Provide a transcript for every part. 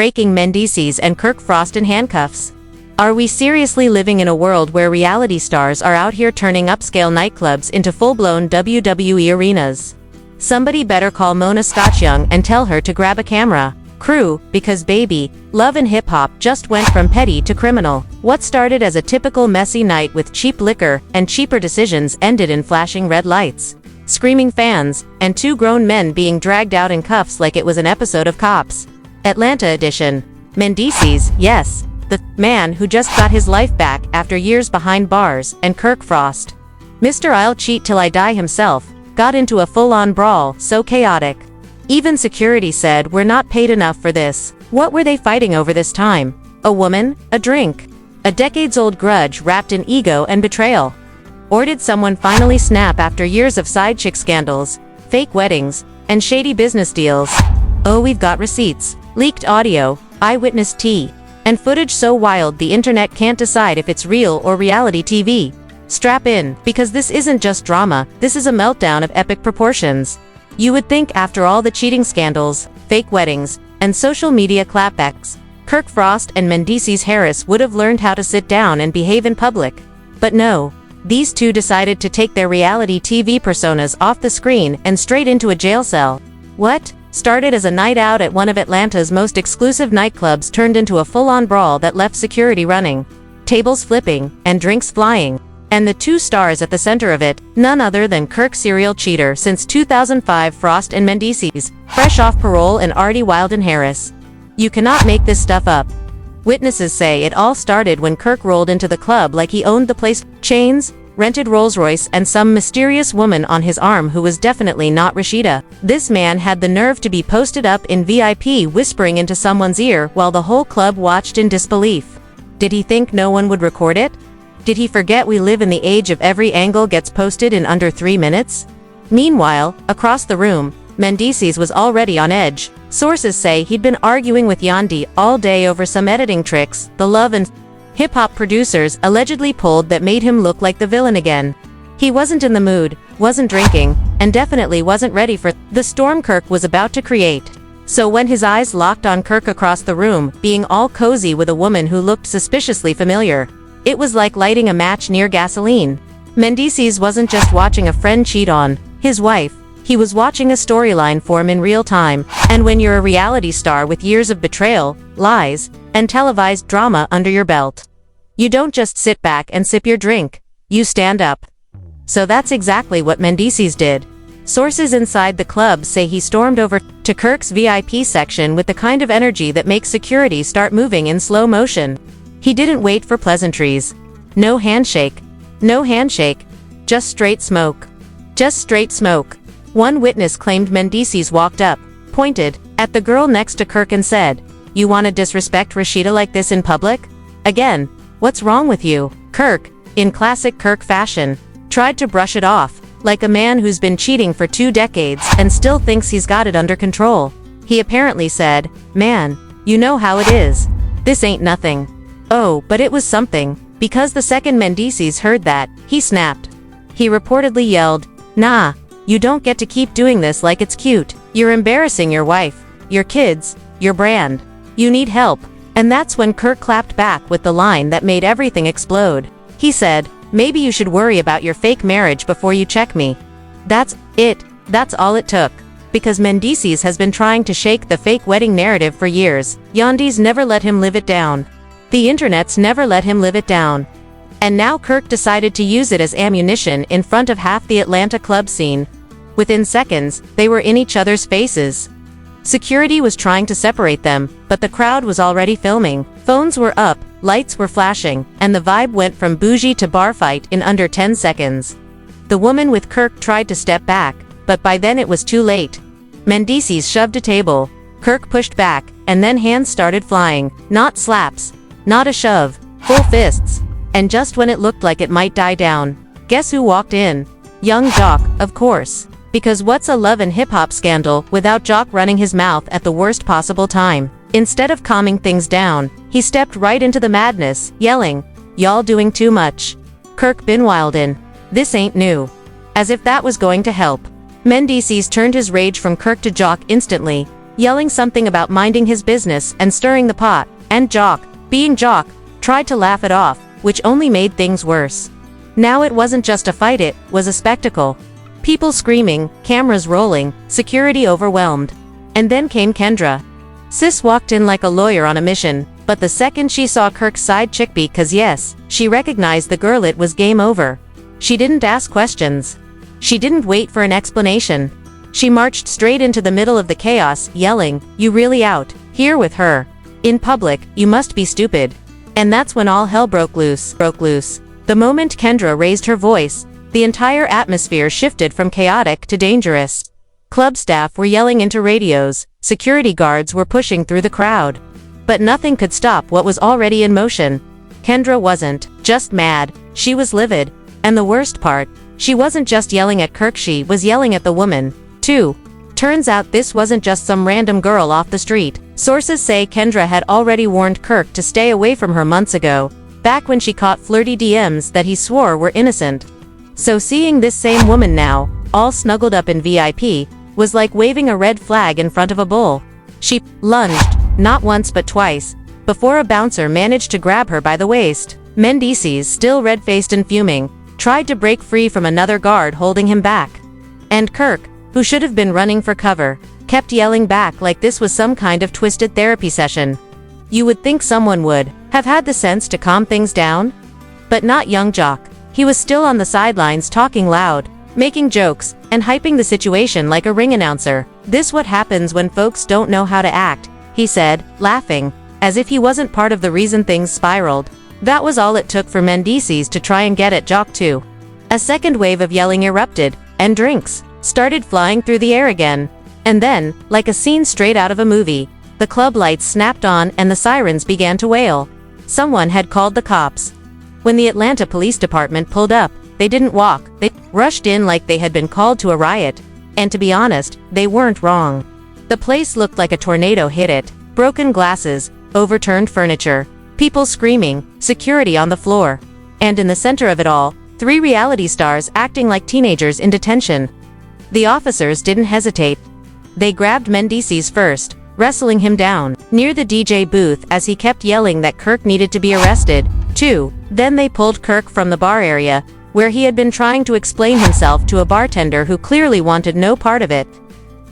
Breaking: Mendeecees and Kirk Frost in handcuffs. Are we seriously living in a world where reality stars are out here turning upscale nightclubs into full-blown WWE arenas? Somebody better call Mona Scotchyoung and tell her to grab a camera crew, because baby, love and hip-hop just went from petty to criminal. What started as a typical messy night with cheap liquor and cheaper decisions ended in flashing red lights, screaming fans, and two grown men being dragged out in cuffs like it was an episode of Cops. Atlanta edition. Mendeecees, yes, the man who just got his life back after years behind bars, and Kirk Frost, Mr. I'll cheat till I die himself, got into a full-on brawl so chaotic. Even security said we're not paid enough for this. What were they fighting over this time? A woman? A drink? A decades-old grudge wrapped in ego and betrayal? Or did someone finally snap after years of side chick scandals, fake weddings, and shady business deals? Oh, we've got receipts, leaked audio, eyewitness tea, and footage so wild the internet can't decide if it's real or reality TV. Strap in, because this isn't just drama, this is a meltdown of epic proportions. You would think after all the cheating scandals, fake weddings, and social media clapbacks, Kirk Frost and Mendeecees Harris would have learned how to sit down and behave in public. But no, these two decided to take their reality TV personas off the screen and straight into a jail cell. What started as a night out at one of Atlanta's most exclusive nightclubs turned into a full-on brawl that left security running, tables flipping, and drinks flying. And the two stars at the center of it, none other than Kirk serial cheater since 2005 Frost and Mendeecees, fresh off parole, and Artie Wild and Harris. You cannot make this stuff up. Witnesses say it all started when Kirk rolled into the club like he owned the place, chains, rented Rolls-Royce, and some mysterious woman on his arm who was definitely not Rashida. This man had the nerve to be posted up in VIP whispering into someone's ear while the whole club watched in disbelief. Did he think no one would record it? Did he forget we live in the age of every angle gets posted in under 3 minutes? Meanwhile, across the room, Mendeecees was already on edge. Sources say he'd been arguing with Yandhi all day over some editing tricks the love and hip-hop producers allegedly pulled that made him look like the villain again. He wasn't in the mood, wasn't drinking, and definitely wasn't ready for the storm Kirk was about to create. So when his eyes locked on Kirk across the room, being all cozy with a woman who looked suspiciously familiar, it was like lighting a match near gasoline. Mendeecees wasn't just watching a friend cheat on his wife, he was watching a storyline form in real time. And when you're a reality star with years of betrayal, lies, and televised drama under your belt, you don't just sit back and sip your drink, you stand up. So that's exactly what Mendeecees did. Sources inside the club say he stormed over to Kirk's VIP section with the kind of energy that makes security start moving in slow motion. He didn't wait for pleasantries. No handshake. No handshake. Just straight smoke. Just straight smoke. One witness claimed Mendeecees walked up, pointed at the girl next to Kirk and said, "You wanna disrespect Rashida like this in public? Again, what's wrong with you?" Kirk, in classic Kirk fashion, tried to brush it off, like a man who's been cheating for 2 decades and still thinks he's got it under control. He apparently said, "Man, you know how it is. This ain't nothing." Oh, but it was something, because the second Mendeecees heard that, he snapped. He reportedly yelled, "Nah, you don't get to keep doing this like it's cute. You're embarrassing your wife, your kids, your brand. You need help." And that's when Kirk clapped back with the line that made everything explode. He said, "Maybe you should worry about your fake marriage before you check me." That's it. That's all it took. Because Mendeecees has been trying to shake the fake wedding narrative for years. Yandhi's never let him live it down. The internet's never let him live it down. And now Kirk decided to use it as ammunition in front of half the Atlanta club scene. Within seconds, they were in each other's faces. Security was trying to separate them, but the crowd was already filming. Phones were up, lights were flashing, and the vibe went from bougie to bar fight in under 10 seconds. The woman with Kirk tried to step back, but by then it was too late. Mendeecees shoved a table. Kirk pushed back, and then hands started flying. Not slaps. Not a shove, full fists. And just when it looked like it might die down, guess who walked in? Young Jock, of course. Because what's a love and hip-hop scandal without Jock running his mouth at the worst possible time? Instead of calming things down, he stepped right into the madness, yelling, "Y'all doing too much." Kirk bin wildin'. This ain't new. As if that was going to help. Mendeecees turned his rage from Kirk to Jock instantly. yelling something about minding his business and stirring the pot, and Jock, being Jock, tried to laugh it off, which only made things worse. Now it wasn't just a fight, it was a spectacle. People screaming, cameras rolling, security overwhelmed. And then came Kendra. Sis walked in like a lawyer on a mission, but the second she saw Kirk's side chick, because yes, she recognized the girl, it was game over. She didn't ask questions. She didn't wait for an explanation. She marched straight into the middle of the chaos, yelling, "You really out here with her? In public, you must be stupid." And that's when all hell broke loose. The moment Kendra raised her voice, the entire atmosphere shifted from chaotic to dangerous. Club staff were yelling into radios, security guards were pushing through the crowd. But nothing could stop what was already in motion. Kendra wasn't just mad, she was livid. And the worst part, she wasn't just yelling at Kirk, she was yelling at the woman, too. Turns out this wasn't just some random girl off the street. Sources say Kendra had already warned Kirk to stay away from her months ago, back when she caught flirty DMs that he swore were innocent. So seeing this same woman now, all snuggled up in VIP, was like waving a red flag in front of a bull. She lunged, not once but twice, before a bouncer managed to grab her by the waist. Mendeecees, still red-faced and fuming, tried to break free from another guard holding him back. And Kirk, who should have been running for cover, kept yelling back like this was some kind of twisted therapy session. You would think someone would have had the sense to calm things down? But not young Jock. He was still on the sidelines talking loud, making jokes, and hyping the situation like a ring announcer. "This what happens when folks don't know how to act," he said, laughing, as if he wasn't part of the reason things spiraled. That was all it took for Mendeecees to try and get at Jock too. A second wave of yelling erupted, and drinks started flying through the air again. And then, like a scene straight out of a movie, the club lights snapped on and the sirens began to wail. Someone had called the cops. When the Atlanta Police Department pulled up, they didn't walk, they rushed in like they had been called to a riot. And to be honest, they weren't wrong. The place looked like a tornado hit it. Broken glasses, overturned furniture, people screaming, security on the floor. And in the center of it all, 3 reality stars acting like teenagers in detention. The officers didn't hesitate. They grabbed Mendeecees first, wrestling him down near the DJ booth as he kept yelling that Kirk needed to be arrested, too. Then they pulled Kirk from the bar area, where he had been trying to explain himself to a bartender who clearly wanted no part of it.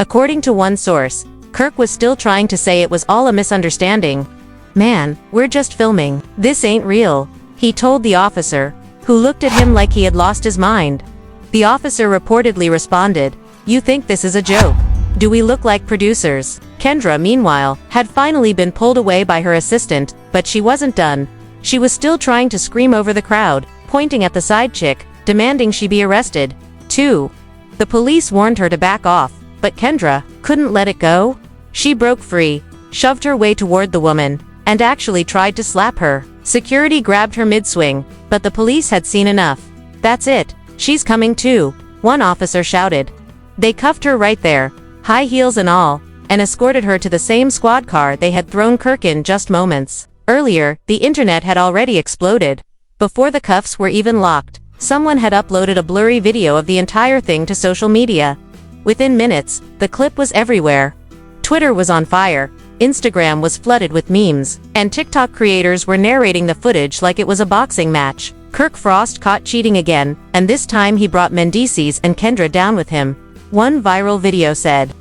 According to one source, Kirk was still trying to say it was all a misunderstanding. "Man, we're just filming. This ain't real," he told the officer, who looked at him like he had lost his mind. The officer reportedly responded, "You think this is a joke? Do we look like producers?" Kendra, meanwhile, had finally been pulled away by her assistant, but she wasn't done. She was still trying to scream over the crowd, pointing at the side chick, demanding she be arrested, too. The police warned her to back off, but Kendra couldn't let it go. She broke free, shoved her way toward the woman, and actually tried to slap her. Security grabbed her mid-swing, but the police had seen enough. "That's it, she's coming too," one officer shouted. They cuffed her right there, high heels and all, and escorted her to the same squad car they had thrown Kirk in just moments earlier. The internet had already exploded. Before the cuffs were even locked, someone had uploaded a blurry video of the entire thing to social media. Within minutes, the clip was everywhere. Twitter was on fire, Instagram was flooded with memes, and TikTok creators were narrating the footage like it was a boxing match. Kirk Frost caught cheating again, and this time he brought Mendeecees and Kendra down with him. One viral video said,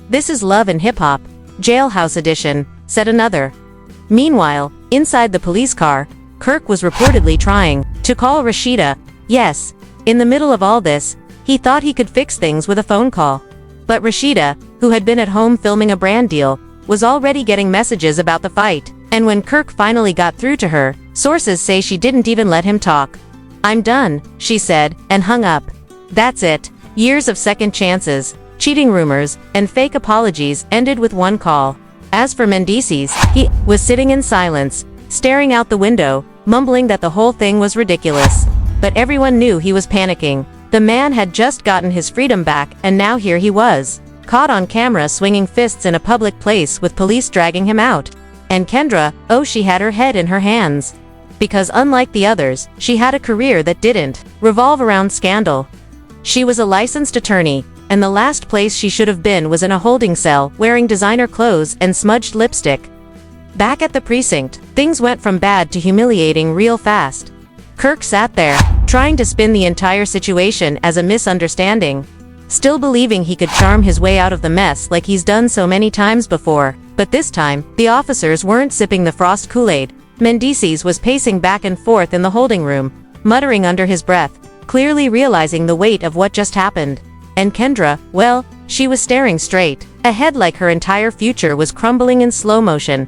"This is love and hip-hop, jailhouse edition," said another. Meanwhile, inside the police car, Kirk was reportedly trying to call Rashida. Yes, in the middle of all this, he thought he could fix things with a phone call. But Rashida, who had been at home filming a brand deal, was already getting messages about the fight. And when Kirk finally got through to her, sources say she didn't even let him talk. "I'm done," she said, and hung up. That's it. Years of second chances, cheating rumors, and fake apologies ended with one call. As for Mendeecees, he was sitting in silence, staring out the window, mumbling that the whole thing was ridiculous. But everyone knew he was panicking. The man had just gotten his freedom back, and now here he was, caught on camera swinging fists in a public place with police dragging him out. And Kendra, oh, she had her head in her hands. Because unlike the others, she had a career that didn't revolve around scandal. She was a licensed attorney, and the last place she should have been was in a holding cell, wearing designer clothes and smudged lipstick. Back at the precinct, things went from bad to humiliating real fast. Kirk sat there, trying to spin the entire situation as a misunderstanding, still believing he could charm his way out of the mess like he's done so many times before. But this time, the officers weren't sipping the Frost Kool-Aid. Mendeecees was pacing back and forth in the holding room, muttering under his breath, clearly realizing the weight of what just happened. And Kendra, well, she was staring straight ahead like her entire future was crumbling in slow motion.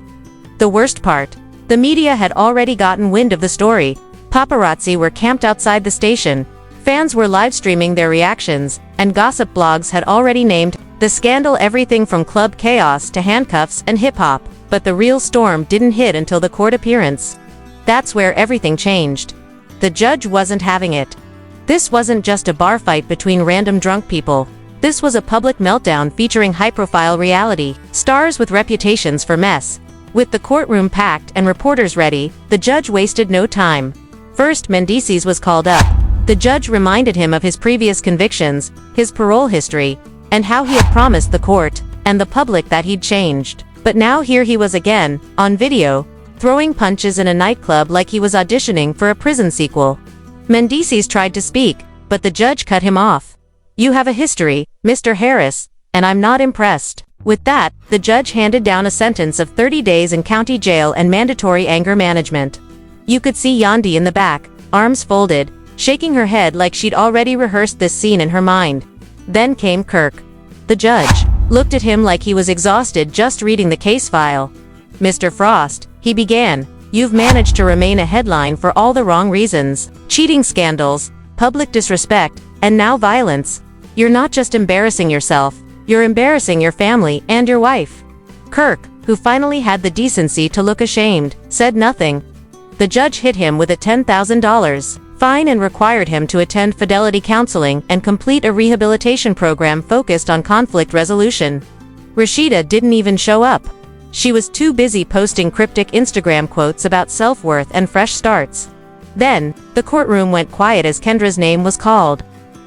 The worst part, the media had already gotten wind of the story. Paparazzi were camped outside the station, fans were live-streaming their reactions, and gossip blogs had already named the scandal everything from club chaos to handcuffs and hip-hop. But the real storm didn't hit until the court appearance. That's where everything changed. The judge wasn't having it. This wasn't just a bar fight between random drunk people. This was a public meltdown featuring high-profile reality stars with reputations for mess. With the courtroom packed and reporters ready, the judge wasted no time. First, Mendeecees was called up. The judge reminded him of his previous convictions, his parole history, and how he had promised the court and the public that he'd changed. But now here he was again, on video, throwing punches in a nightclub like he was auditioning for a prison sequel. Mendeecees tried to speak, but the judge cut him off. "You have a history, Mr. Harris, and I'm not impressed." With that, the judge handed down a sentence of 30 days in county jail and mandatory anger management. You could see Yandi in the back, arms folded, shaking her head like she'd already rehearsed this scene in her mind. Then came Kirk. The judge looked at him like he was exhausted just reading the case file. "Mr. Frost," he began, "you've managed to remain a headline for all the wrong reasons. Cheating scandals, public disrespect, and now violence. You're not just embarrassing yourself, you're embarrassing your family and your wife." Kirk, who finally had the decency to look ashamed, said nothing. The judge hit him with a $10,000 fine and required him to attend fidelity counseling and complete a rehabilitation program focused on conflict resolution. Rashida didn't even show up. She was too busy posting cryptic Instagram quotes about self-worth and fresh starts. Then, the courtroom went quiet as Kendra's name was called.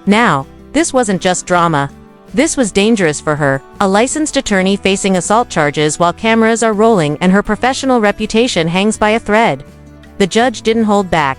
Now, this wasn't just drama. This was dangerous for her, a licensed attorney facing assault charges while cameras are rolling and her professional reputation hangs by a thread. The judge didn't hold back.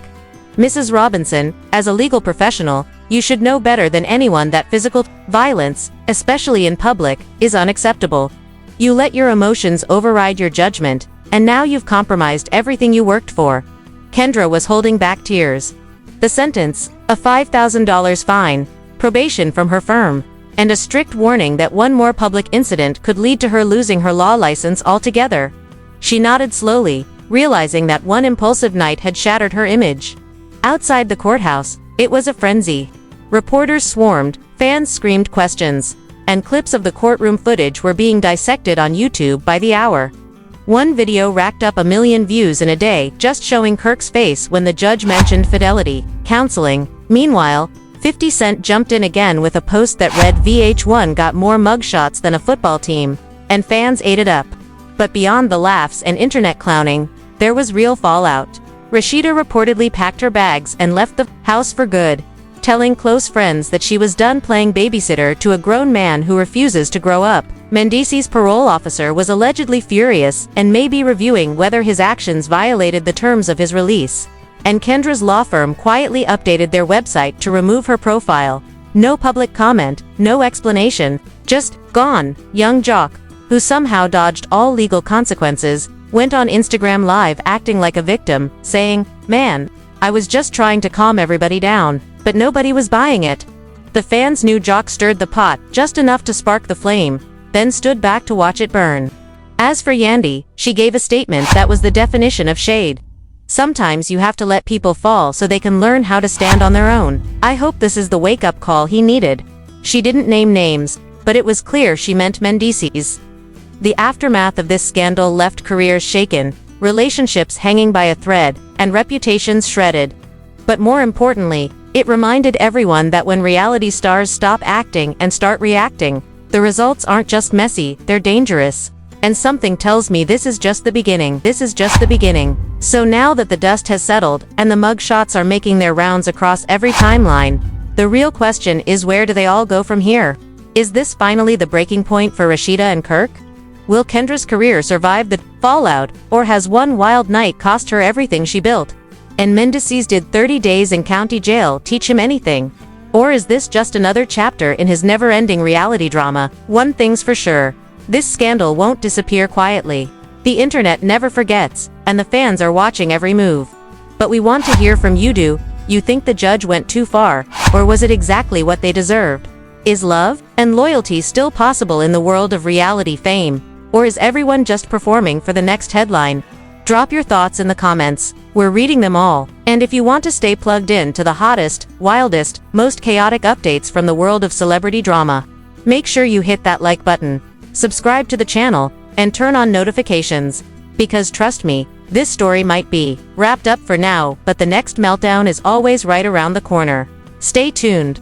"Mrs. Robinson, as a legal professional, you should know better than anyone that physical violence, especially in public, is unacceptable. You let your emotions override your judgment, and now you've compromised everything you worked for." Kendra was holding back tears. The sentence, a $5,000 fine, probation from her firm, and a strict warning that one more public incident could lead to her losing her law license altogether. She nodded slowly, realizing that one impulsive night had shattered her image. Outside the courthouse, it was a frenzy. Reporters swarmed, fans screamed questions, and clips of the courtroom footage were being dissected on YouTube by the hour. One video racked up 1 million views in a day just showing Kirk's face when the judge mentioned fidelity counseling. Meanwhile, 50 Cent jumped in again with a post that read VH1 got more mugshots than a football team, and fans ate it up. But beyond the laughs and internet clowning, there was real fallout. Rashida reportedly packed her bags and left the house for good, telling close friends that she was done playing babysitter to a grown man who refuses to grow up. Mendeecees' parole officer was allegedly furious and may be reviewing whether his actions violated the terms of his release. And Kendra's law firm quietly updated their website to remove her profile. No public comment, no explanation, just, "Gone." Young jock, who somehow dodged all legal consequences, went on Instagram Live acting like a victim, saying, "Man, I was just trying to calm everybody down, but nobody was buying it." The fans knew Jock stirred the pot just enough to spark the flame, then stood back to watch it burn. As for Yandi, she gave a statement that was the definition of shade. "Sometimes you have to let people fall so they can learn how to stand on their own. I hope this is the wake-up call he needed." She didn't name names, but it was clear she meant Mendeecees. The aftermath of this scandal left careers shaken, relationships hanging by a thread, and reputations shredded. But more importantly, it reminded everyone that when reality stars stop acting and start reacting, the results aren't just messy, they're dangerous. And something tells me this is just the beginning. This is just the beginning. So now that the dust has settled, and the mug shots are making their rounds across every timeline, the real question is, where do they all go from here? Is this finally the breaking point for Rashida and Kirk? Will Kendra's career survive the fallout, or has one wild night cost her everything she built? And Mendeecees did 30 days in county jail teach him anything? Or is this just another chapter in his never-ending reality drama? One thing's for sure, this scandal won't disappear quietly. The internet never forgets, and the fans are watching every move. But we want to hear from you. Do you think the judge went too far, or was it exactly what they deserved? Is love and loyalty still possible in the world of reality fame, or is everyone just performing for the next headline? Drop your thoughts in the comments, we're reading them all. And if you want to stay plugged in to the hottest, wildest, most chaotic updates from the world of celebrity drama, make sure you hit that like button, subscribe to the channel, and turn on notifications. Because trust me, this story might be wrapped up for now, but the next meltdown is always right around the corner. Stay tuned.